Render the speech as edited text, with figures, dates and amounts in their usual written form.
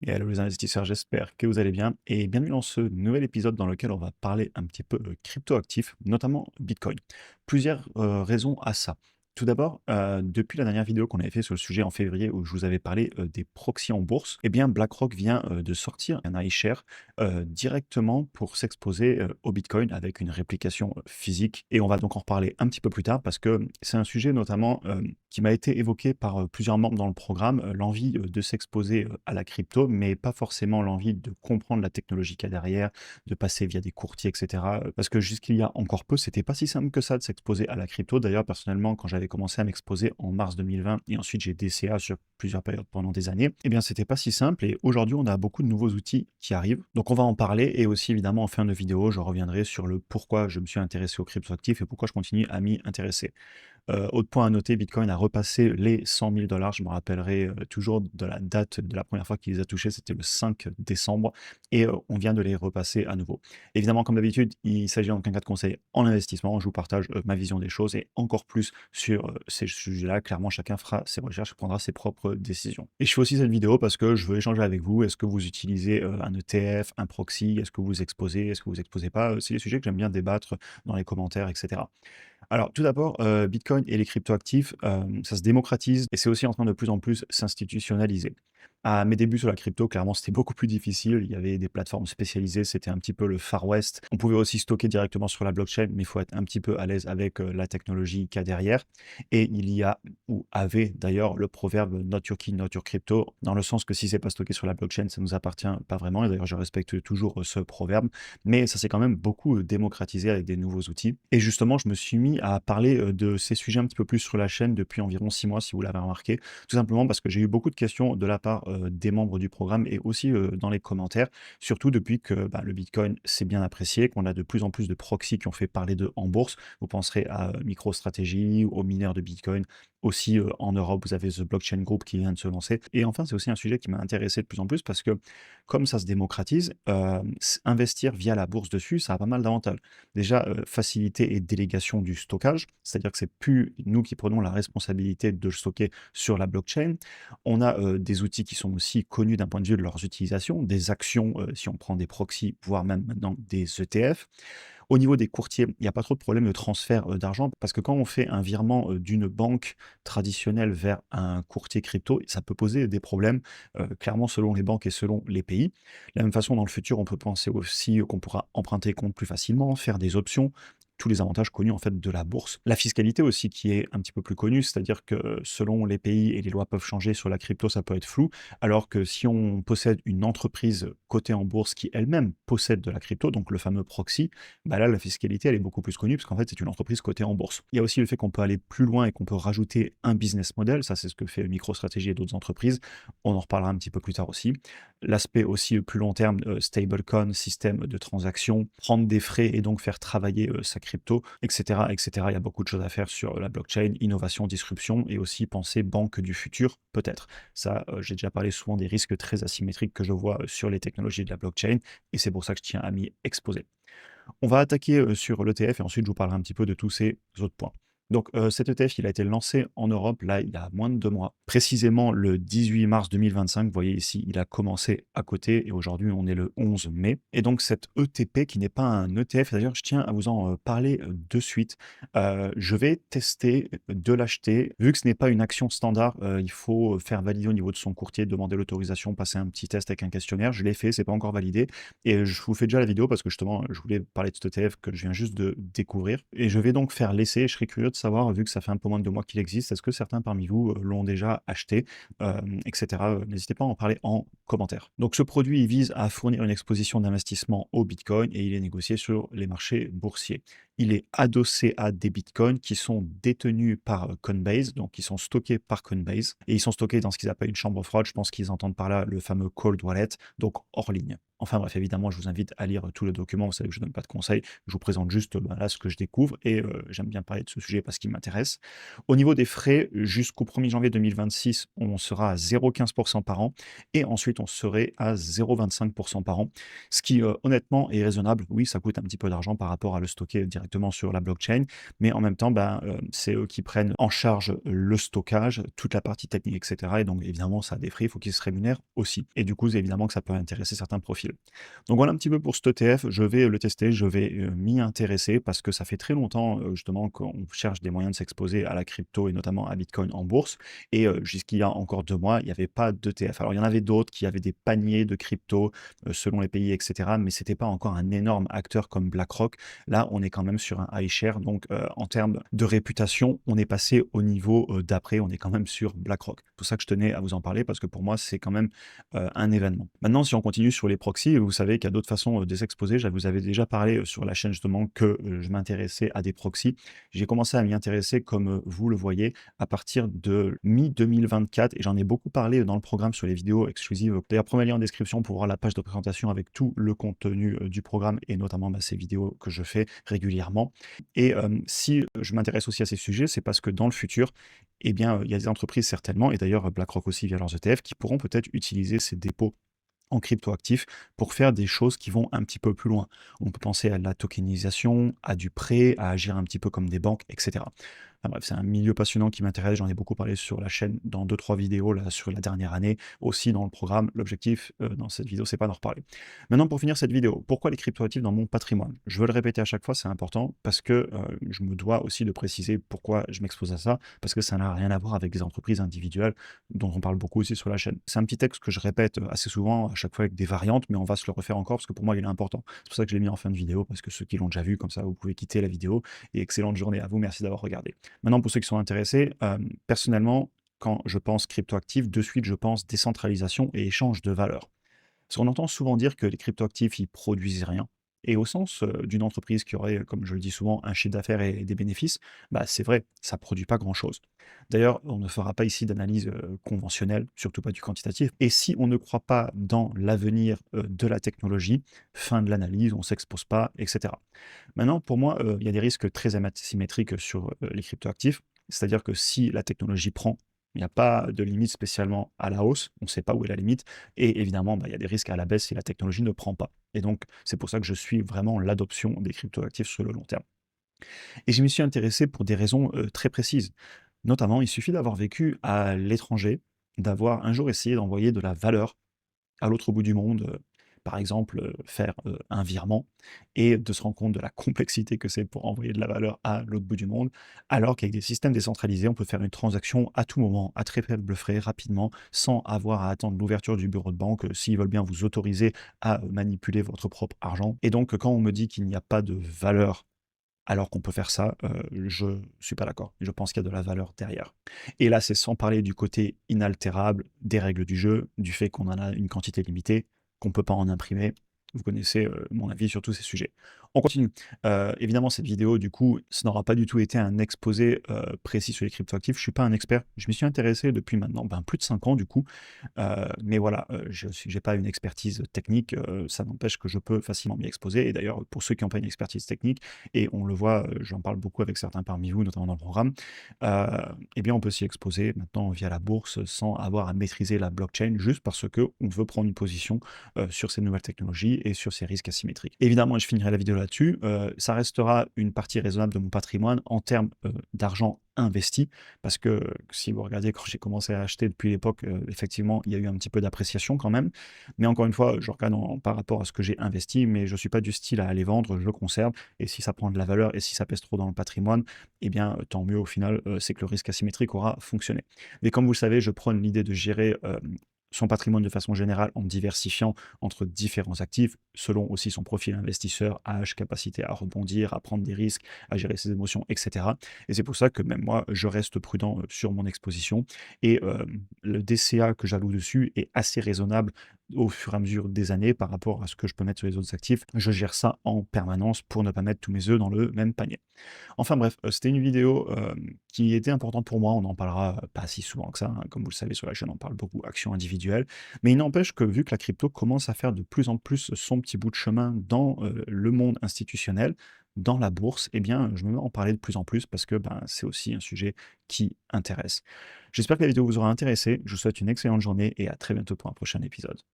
Et hello les investisseurs, j'espère que vous allez bien et bienvenue dans ce nouvel épisode dans lequel on va parler un petit peu crypto-actifs, notamment Bitcoin. Plusieurs raisons à ça. Tout d'abord, depuis la dernière vidéo qu'on avait fait sur le sujet en février où je vous avais parlé des proxys en bourse, eh bien BlackRock vient de sortir un iShare directement pour s'exposer au Bitcoin avec une réplication physique. Et on va donc en reparler un petit peu plus tard parce que c'est un sujet notamment qui m'a été évoqué par plusieurs membres dans le programme, l'envie de s'exposer à la crypto, mais pas forcément l'envie de comprendre la technologie qu'il y a derrière, de passer via des courtiers, etc. Parce que jusqu'il y a encore peu, c'était pas si simple que ça de s'exposer à la crypto. D'ailleurs, personnellement, quand j'avais commencé à m'exposer en mars 2020 et ensuite j'ai DCA sur plusieurs périodes pendant des années, eh bien, c'était pas si simple. Et aujourd'hui, on a beaucoup de nouveaux outils qui arrivent. Donc, on va en parler. Et aussi, évidemment, en fin de vidéo, je reviendrai sur le pourquoi je me suis intéressé aux cryptoactifs et pourquoi je continue à m'y intéresser. Autre point à noter, Bitcoin a repassé les 100 000 dollars. Je me rappellerai toujours de la date de la première fois qu'il les a touchés, c'était le 5 décembre. Et on vient de les repasser à nouveau. Évidemment, comme d'habitude, il s'agit en aucun cas de conseil en investissement. Je vous partage ma vision des choses et encore plus sur ces sujets-là. Clairement, chacun fera ses recherches, prendra ses propres décisions. Et je fais aussi cette vidéo parce que je veux échanger avec vous. Est-ce que vous utilisez un ETF, un proxy? Est-ce que vous exposez? Est-ce que vous exposez pas? C'est des sujets que j'aime bien débattre dans les commentaires, etc. Alors, tout d'abord, Bitcoin et les cryptoactifs, ça se démocratise et c'est aussi en train de plus en plus s'institutionnaliser. À mes débuts sur la crypto, clairement, c'était beaucoup plus difficile. Il y avait des plateformes spécialisées, c'était un petit peu le Far West. On pouvait aussi stocker directement sur la blockchain, mais il faut être un petit peu à l'aise avec la technologie qu'il y a derrière. Et il y a, ou avait d'ailleurs, le proverbe Not your key, not your crypto, dans le sens que si c'est pas stocké sur la blockchain, ça nous appartient pas vraiment. Et d'ailleurs, je respecte toujours ce proverbe. Mais ça s'est quand même beaucoup démocratisé avec des nouveaux outils. Et justement, je me suis mis à parler de ces sujets un petit peu plus sur la chaîne depuis environ 6 mois, si vous l'avez remarqué. Tout simplement parce que j'ai eu beaucoup de questions de la part des membres du programme et aussi dans les commentaires, surtout depuis que le Bitcoin s'est bien apprécié, qu'on a de plus en plus de proxys qui ont fait parler d'eux en bourse. Vous penserez à MicroStrategy, aux mineurs de Bitcoin. Aussi en Europe, vous avez The Blockchain Group qui vient de se lancer. Et enfin, c'est aussi un sujet qui m'a intéressé de plus en plus parce que comme ça se démocratise, investir via la bourse dessus, ça a pas mal d'avantages. Déjà, facilité et délégation du stockage, c'est-à-dire que c'est plus nous qui prenons la responsabilité de le stocker sur la blockchain. On a des outils qui sont aussi connus d'un point de vue de leurs utilisations, des actions, si on prend des proxys, voire même maintenant des ETF. Au niveau des courtiers, il n'y a pas trop de problème de transfert d'argent parce que quand on fait un virement d'une banque traditionnelle vers un courtier crypto, ça peut poser des problèmes, clairement selon les banques et selon les pays. De la même façon, dans le futur, on peut penser aussi qu'on pourra emprunter compte plus facilement, faire des options, tous les avantages connus en fait de la bourse. La fiscalité aussi qui est un petit peu plus connue, c'est-à-dire que selon les pays et les lois peuvent changer sur la crypto, ça peut être flou, alors que si on possède une entreprise cotée en bourse qui elle-même possède de la crypto, donc le fameux proxy, là la fiscalité elle est beaucoup plus connue parce qu'en fait c'est une entreprise cotée en bourse. Il y a aussi le fait qu'on peut aller plus loin et qu'on peut rajouter un business model, ça c'est ce que fait MicroStrategy et d'autres entreprises, on en reparlera un petit peu plus tard aussi. L'aspect aussi plus long terme, stablecoin, système de transaction, prendre des frais et donc faire travailler sa crypto, etc., etc. Il y a beaucoup de choses à faire sur la blockchain, innovation, disruption et aussi penser banque du futur, peut-être. Ça, j'ai déjà parlé souvent des risques très asymétriques que je vois sur les technologies de la blockchain et c'est pour ça que je tiens à m'y exposer. On va attaquer sur l'ETF et ensuite je vous parlerai un petit peu de tous ces autres points. Donc cet ETF, il a été lancé en Europe, là, il y a moins de 2 mois. Précisément le 18 mars 2025, vous voyez ici, il a commencé à côté et aujourd'hui, on est le 11 mai. Et donc cet ETP qui n'est pas un ETF, d'ailleurs, je tiens à vous en parler de suite. Je vais tester de l'acheter. Vu que ce n'est pas une action standard, il faut faire valider au niveau de son courtier, demander l'autorisation, passer un petit test avec un questionnaire. Je l'ai fait, c'est pas encore validé. Et je vous fais déjà la vidéo parce que justement, je voulais parler de cet ETF que je viens juste de découvrir. Et je vais donc faire l'essai. Je serais curieux de savoir, vu que ça fait un peu moins de 2 mois qu'il existe, est-ce que certains parmi vous l'ont déjà acheté, etc. N'hésitez pas à en parler en commentaire. Donc ce produit, il vise à fournir une exposition d'investissement au Bitcoin et il est négocié sur les marchés boursiers. Il est adossé à des Bitcoins qui sont détenus par Coinbase, donc qui sont stockés par Coinbase, et ils sont stockés dans ce qu'ils appellent une chambre froide. Je pense qu'ils entendent par là le fameux cold wallet, donc hors ligne. Enfin bref, évidemment, je vous invite à lire tout le document. Vous savez que je ne donne pas de conseils. Je vous présente juste là ce que je découvre et j'aime bien parler de ce sujet parce qu'il m'intéresse. Au niveau des frais, jusqu'au 1er janvier 2026, on sera à 0,15% par an et ensuite on serait à 0,25 par an, ce qui, honnêtement est raisonnable. Oui, ça coûte un petit peu d'argent par rapport à le stocker directement sur la blockchain, mais en même temps, ben, c'est eux qui prennent en charge le stockage, toute la partie technique et cetera et donc évidemment ça a des frais, il faut qu'ils se rémunèrent aussi et du coup, c'est évidemment que ça peut intéresser certains profils. Donc voilà un petit peu pour cet ETF, je vais le tester, je vais, m'y intéresser parce que ça fait très longtemps, justement qu'on cherche des moyens de s'exposer à la crypto et notamment à Bitcoin en bourse et jusqu'il y a encore 2 mois, il n'y avait pas d'ETF. Alors il y en avait d'autres qui avaient des paniers de crypto, selon les pays et cetera, mais c'était pas encore un énorme acteur comme BlackRock. Là, on est quand même sur un iShare donc en termes de réputation, on est passé au niveau, d'après, on est quand même sur BlackRock. C'est pour ça que je tenais à vous en parler parce que pour moi, c'est quand même, un événement. Maintenant, si on continue sur les proxys, vous savez qu'il y a d'autres façons, de s'exposer. Je vous avais déjà parlé, sur la chaîne justement que, je m'intéressais à des proxys. J'ai commencé à m'y intéresser comme, vous le voyez, à partir de mi-2024 et j'en ai beaucoup parlé dans le programme sur les vidéos exclusives. D'ailleurs, premier lien en description pour voir la page de présentation avec tout le contenu, du programme et notamment, bah, ces vidéos que je fais régulièrement et si je m'intéresse aussi à ces sujets, c'est parce que dans le futur, eh bien, il y a des entreprises certainement et d'ailleurs BlackRock aussi via leurs ETF qui pourront peut-être utiliser ces dépôts en cryptoactifs pour faire des choses qui vont un petit peu plus loin. On peut penser à la tokenisation, à du prêt, à agir un petit peu comme des banques, etc. Enfin bref, c'est un milieu passionnant qui m'intéresse. J'en ai beaucoup parlé sur la chaîne dans deux trois vidéos là, sur la dernière année, aussi dans le programme. L'objectif dans cette vidéo, c'est pas d'en reparler. Maintenant, pour finir cette vidéo, pourquoi les cryptoactifs dans mon patrimoine? Je veux le répéter à chaque fois, c'est important parce que je me dois aussi de préciser pourquoi je m'expose à ça, parce que ça n'a rien à voir avec des entreprises individuelles dont on parle beaucoup aussi sur la chaîne. C'est un petit texte que je répète assez souvent, à chaque fois avec des variantes, mais on va se le refaire encore parce que pour moi, il est important. C'est pour ça que je l'ai mis en fin de vidéo, parce que ceux qui l'ont déjà vu, comme ça, vous pouvez quitter la vidéo. Et excellente journée à vous, merci d'avoir regardé. Maintenant, pour ceux qui sont intéressés, personnellement, quand je pense cryptoactifs, de suite, je pense décentralisation et échange de valeur. Parce qu'on entend souvent dire que les cryptoactifs, ils produisent rien. Et au sens d'une entreprise qui aurait, comme je le dis souvent, un chiffre d'affaires et des bénéfices, bah, c'est vrai, ça ne produit pas grand-chose. D'ailleurs, on ne fera pas ici d'analyse conventionnelle, surtout pas du quantitatif. Et si on ne croit pas dans l'avenir de la technologie, fin de l'analyse, on ne s'expose pas, etc. Maintenant, pour moi, il y a des risques très asymétriques sur les cryptoactifs. C'est-à-dire que si la technologie prend, il n'y a pas de limite spécialement à la hausse, on ne sait pas où est la limite, et évidemment, bah, il y a des risques à la baisse si la technologie ne prend pas. Et donc, c'est pour ça que je suis vraiment l'adoption des cryptoactifs sur le long terme. Et je m'y suis intéressé pour des raisons très précises. Notamment, il suffit d'avoir vécu à l'étranger, d'avoir un jour essayé d'envoyer de la valeur à l'autre bout du monde, par exemple, faire, un virement et de se rendre compte de la complexité que c'est pour envoyer de la valeur à l'autre bout du monde. Alors qu'avec des systèmes décentralisés, on peut faire une transaction à tout moment, à très faible frais, rapidement, sans avoir à attendre l'ouverture du bureau de banque, s'ils veulent bien vous autoriser à, manipuler votre propre argent et donc quand on me dit qu'il n'y a pas de valeur alors qu'on peut faire ça, je suis pas d'accord. Je pense qu'il y a de la valeur derrière. Et là, c'est sans parler du côté inaltérable des règles du jeu, du fait qu'on en a une quantité limitée, qu'on ne peut pas en imprimer. Vous connaissez, mon avis sur tous ces sujets. On continue. Évidemment, cette vidéo, du coup, ça n'aura pas du tout été un exposé, précis sur les cryptoactifs. Je suis pas un expert. Je m'y suis intéressé depuis maintenant, ben, plus de 5 ans, du coup. Mais voilà, je n'ai pas une expertise technique, ça n'empêche que je peux facilement m'y exposer et d'ailleurs, pour ceux qui n'ont pas une expertise technique et on le voit, j'en parle beaucoup avec certains parmi vous, notamment dans le programme, eh bien, on peut s'y exposer maintenant via la bourse sans avoir à maîtriser la blockchain, juste parce qu'on veut prendre une position, sur ces nouvelles technologies et sur ces risques asymétriques. Évidemment, je finirai la vidéo là-dessus, ça restera une partie raisonnable de mon patrimoine en termes, d'argent investi parce que si vous regardez quand j'ai commencé à acheter depuis l'époque, effectivement, il y a eu un petit peu d'appréciation quand même. Mais encore une fois, je regarde par rapport à ce que j'ai investi, mais je ne suis pas du style à aller vendre, je conserve. Et si ça prend de la valeur et si ça pèse trop dans le patrimoine, eh bien, tant mieux au final, c'est que le risque asymétrique aura fonctionné. Mais comme vous le savez, je prône l'idée de gérer son patrimoine de façon générale en diversifiant entre différents actifs, selon aussi son profil investisseur, âge, capacité à rebondir, à prendre des risques, à gérer ses émotions, etc. Et c'est pour ça que même moi, je reste prudent sur mon exposition. Et le DCA que j'alloue dessus est assez raisonnable au fur et à mesure des années par rapport à ce que je peux mettre sur les autres actifs. Je gère ça en permanence pour ne pas mettre tous mes œufs dans le même panier. Enfin bref, c'était une vidéo qui était importante pour moi. On n'en parlera pas si souvent que ça, hein. Comme vous le savez sur la chaîne, on parle beaucoup actions individuelles. Mais il n'empêche que vu que la crypto commence à faire de plus en plus son petit bout de chemin dans le monde institutionnel, dans la bourse, eh bien, je me mets à en parler de plus en plus parce que ben, c'est aussi un sujet qui intéresse. J'espère que la vidéo vous aura intéressé. Je vous souhaite une excellente journée et à très bientôt pour un prochain épisode.